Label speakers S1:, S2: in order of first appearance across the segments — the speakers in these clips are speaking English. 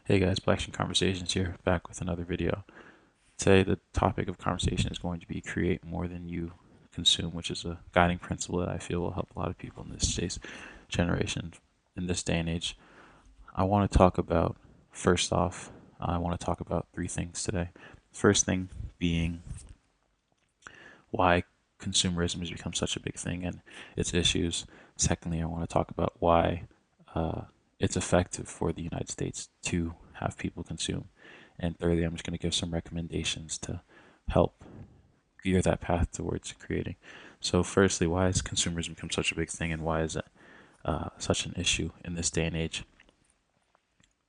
S1: Hey guys, Black Sheep Conversations here, back with another video. Today, the topic of conversation is going to be create more than you consume, which is a guiding principle that I feel will help a lot of people in this today's generation, in this day and age. I want to talk about, first off, I want to talk about three things today. First thing being why consumerism has become such a big thing and its issues. Secondly, I want to talk about why uh, it's effective for the United States to have people consume. And thirdly, I'm just going to give some recommendations to help gear that path towards creating. So, firstly, why has consumerism become such a big thing, and why is it such an issue in this day and age?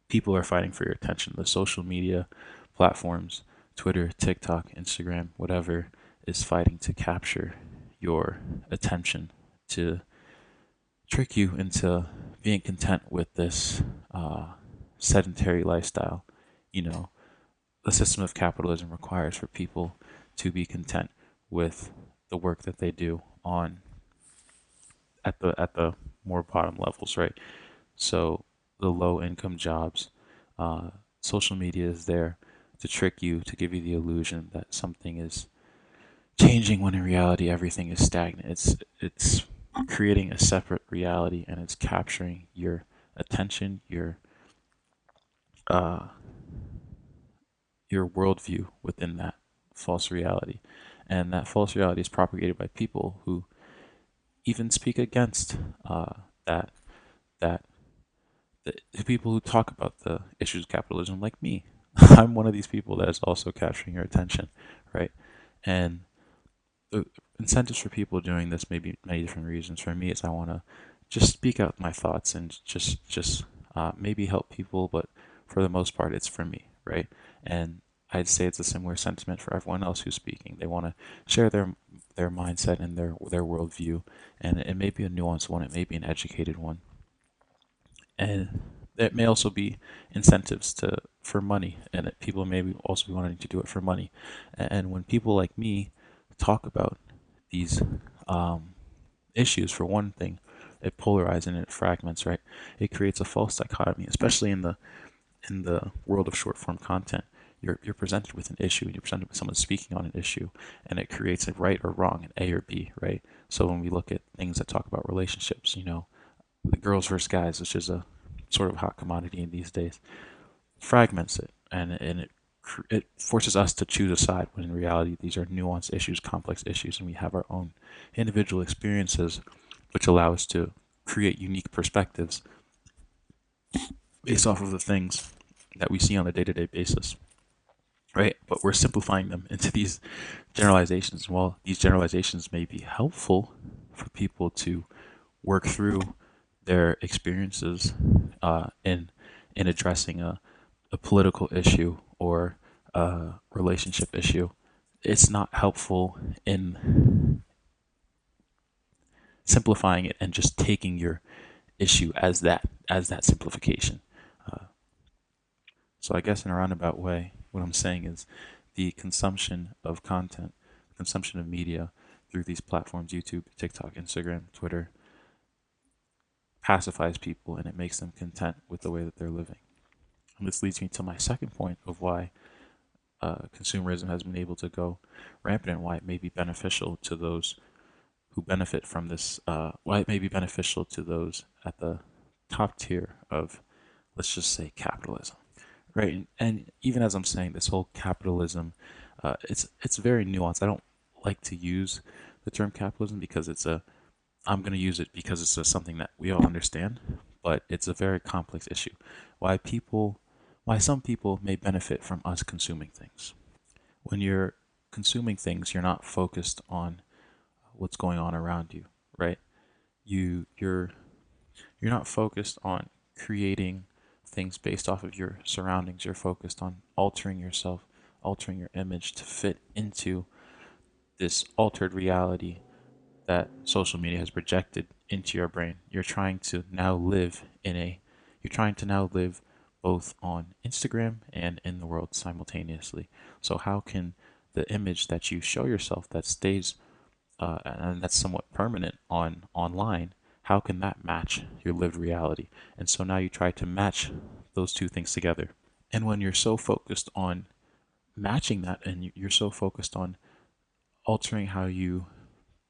S1: People are fighting for your attention. The social media platforms, Twitter, TikTok, Instagram, whatever, is fighting to capture your attention, to trick you into being content with this sedentary lifestyle. You know, the system of capitalism requires for people to be content with the work that they do on at the more bottom levels, right? So the low income jobs, uh, social media is there to trick you, to give you the illusion that something is changing when in reality everything is stagnant. It's creating a separate reality and it's capturing your attention, uh, your worldview within that false reality. And that false reality is propagated by people who even speak against that that the people who talk about the issues of capitalism, like me. I'm one of these people that is also capturing your attention, right? And the incentives for people doing this may be many different reasons. For me, it's I want to just speak out my thoughts and just maybe help people, but for the most part, it's for me, right? And I'd say it's a similar sentiment for everyone else who's speaking. They want to share their mindset and their worldview, and it may be a nuanced one, it may be an educated one, and it may also be incentives to for money, and people may also be wanting to do it for money. And when people like me talk about these um, issues, for one thing, it polarizes and it fragments, right? It creates a false dichotomy, especially in the world of short form content. You're presented with an issue, and you're presented with someone speaking on an issue, and it creates a right or wrong, an A or B, right? So when we look at things that talk about relationships, the girls versus guys, which is a sort of hot commodity in these days, fragments it, and it forces us to choose a side when in reality these are nuanced issues, complex issues, and we have our own individual experiences which allow us to create unique perspectives based off of the things that we see on a day-to-day basis, right? But we're simplifying them into these generalizations. While these generalizations may be helpful for people to work through their experiences in addressing a political issue or a relationship issue, it's not helpful in simplifying it and just taking your issue as that simplification. Uh, so I guess in a roundabout way, what I'm saying is the consumption of content, consumption of media through these platforms, YouTube, TikTok, Instagram, Twitter, pacifies people and it makes them content with the way that they're living. And this leads me to my second point of why consumerism has been able to go rampant and why it may be beneficial to those who benefit from this, why it may be beneficial to those at the top tier of, let's just say, capitalism, right? And even as I'm saying this whole capitalism, it's very nuanced. I don't like to use the term capitalism because I'm going to use it because it's something that we all understand, but it's a very complex issue. Why people, why some people may benefit from us consuming things. When you're consuming things, you're not focused on what's going on around you, right? You're not focused on creating things based off of your surroundings. You're focused on altering yourself, altering your image to fit into this altered reality that social media has projected into your brain. You're trying to now live both on Instagram and in the world simultaneously. So how can the image that you show yourself that stays and that's somewhat permanent on online, how can that match your lived reality? And so now you try to match those two things together. And when you're so focused on matching that, and you're so focused on altering how you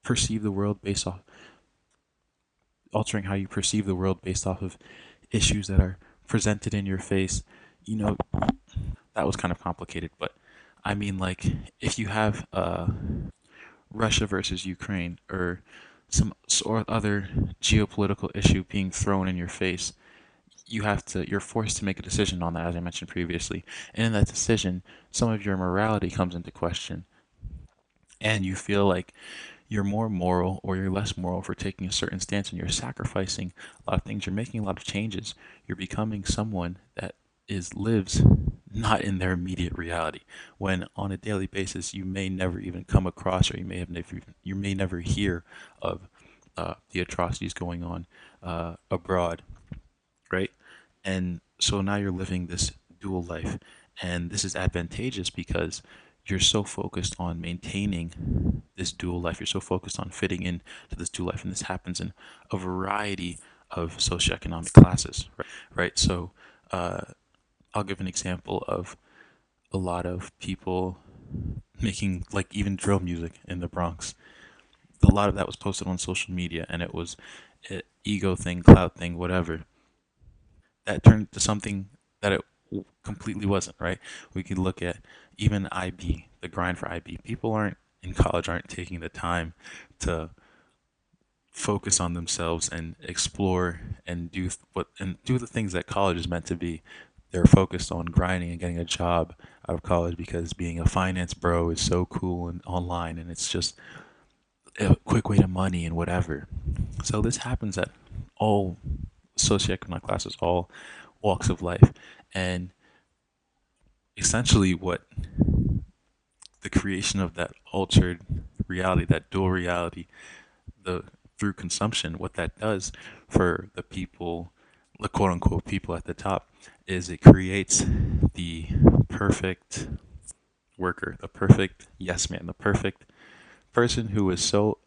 S1: perceive the world based off altering how you perceive the world based off of issues that are presented in your face, you know, that was kind of complicated, but I mean, like, if you have Russia versus Ukraine or some sort of other geopolitical issue being thrown in your face, you're forced to make a decision on that, as I mentioned previously. And in that decision, some of your morality comes into question, and you feel like you're more moral or you're less moral for taking a certain stance, and you're sacrificing a lot of things. You're making a lot of changes. You're becoming someone that is lives not in their immediate reality. When on a daily basis, you may never even come across, or you may never hear of the atrocities going on abroad, right? And so now you're living this dual life. And this is advantageous because you're so focused on maintaining this dual life. You're so focused on fitting in to this dual life. And this happens in a variety of socioeconomic classes, right? Right? So uh, I'll give an example of a lot of people making, like, even drill music in the Bronx. A lot of that was posted on social media, and it was an ego thing, clout thing, whatever, that turned to something that it completely wasn't, right? We could look at even IB, the grind for IB. People aren't in college aren't taking the time to focus on themselves and explore and do the things that college is meant to be. They're focused on grinding and getting a job out of college because being a finance bro is so cool and online, and it's just a quick way to money and whatever. So this happens at all socioeconomic classes, all walks of life. And essentially, what the creation of that altered reality, that dual reality, the through consumption, what that does for the people, the quote unquote people at the top, is it creates the perfect worker, the perfect yes man, the perfect person who is so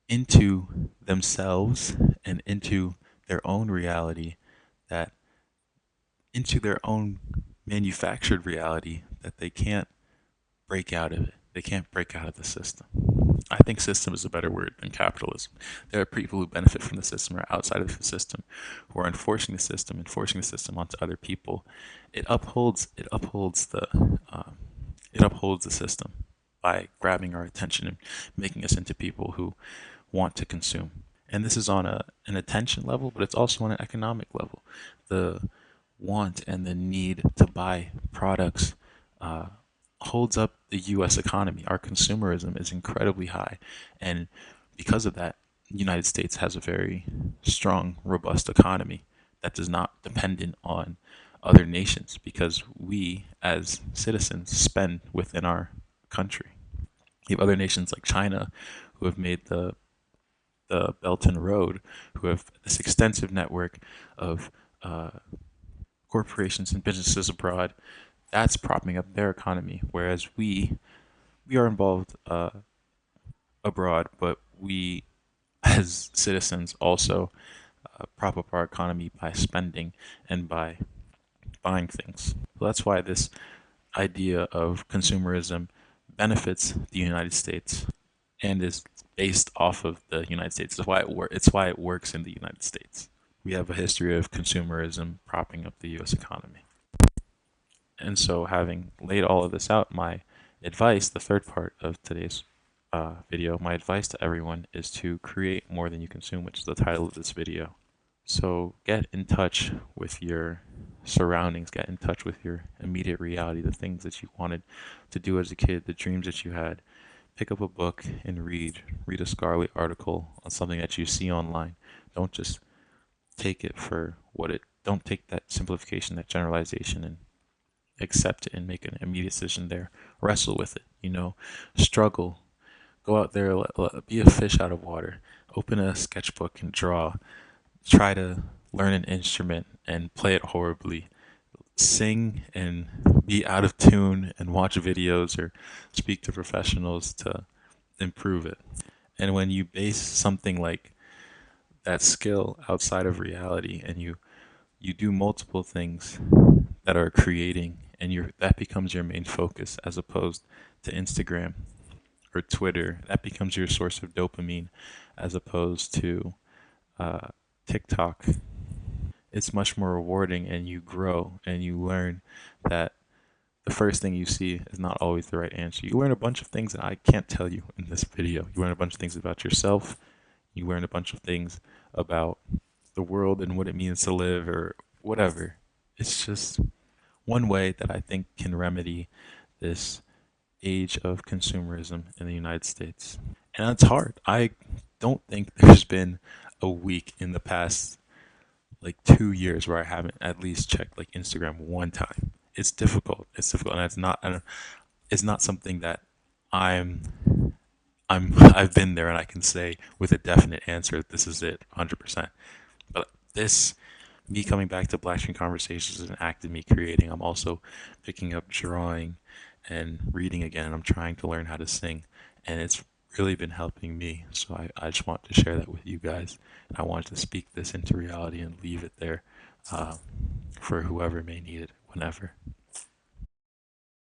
S1: into themselves and into their own reality, that into their own manufactured reality, that they can't break out of it. They can't break out of the system. I think system is a better word than capitalism. There are people who benefit from the system or outside of the system, who are enforcing the system, enforcing the system onto other people. Um, it upholds the system by grabbing our attention and making us into people who want to consume. And this is on an attention level, but it's also on an economic level. The want and the need to buy products uh, holds up the U.S. economy. Our consumerism is incredibly high, and because of that, the United States has a very strong, robust economy that is not dependent on other nations, because we, as citizens, spend within our country. You have other nations like China, who have made the Belt and Road, who have this extensive network of uh, corporations and businesses abroad. That's propping up their economy, whereas we are involved abroad, but we as citizens also prop up our economy by spending and by buying things. So that's why this idea of consumerism benefits the United States and is based off of the United States. It's why it works in the United States. We have a history of consumerism propping up the U.S. economy. And so, having laid all of this out, my advice, the third part of today's video, my advice to everyone is to create more than you consume, which is the title of this video. So, get in touch with your surroundings, get in touch with your immediate reality, the things that you wanted to do as a kid, the dreams that you had. Pick up a book and read a scholarly article on something that you see online. Don't just take it for what it, don't take that simplification, that generalization, and accept it and make an immediate decision there. Wrestle with it, struggle. Go out there, be a fish out of water. Open a sketchbook and draw. Try to learn an instrument and play it horribly. Sing and be out of tune and watch videos or speak to professionals to improve it. And when you base something like that skill outside of reality, and you do multiple things that are creating, and that becomes your main focus as opposed to Instagram or Twitter. That becomes your source of dopamine as opposed to uh, TikTok. It's much more rewarding, and you grow and you learn that the first thing you see is not always the right answer. You learn a bunch of things that I can't tell you in this video. You learn a bunch of things about yourself. You learn a bunch of things about the world and what it means to live or whatever. It's just one way that I think can remedy this age of consumerism in the United States. And it's hard. I don't think there's been a week in the past like 2 years where I haven't at least checked like Instagram one time. It's difficult. It's difficult, and it's not something that I'm I've been there and I can say with a definite answer this is it 100%. But this me coming back to Black Screen Conversations is an act of me creating. I'm also picking up drawing and reading again. I'm trying to learn how to sing, and it's really been helping me. So I just want to share that with you guys. And I want to speak this into reality and leave it there uh, for whoever may need it whenever.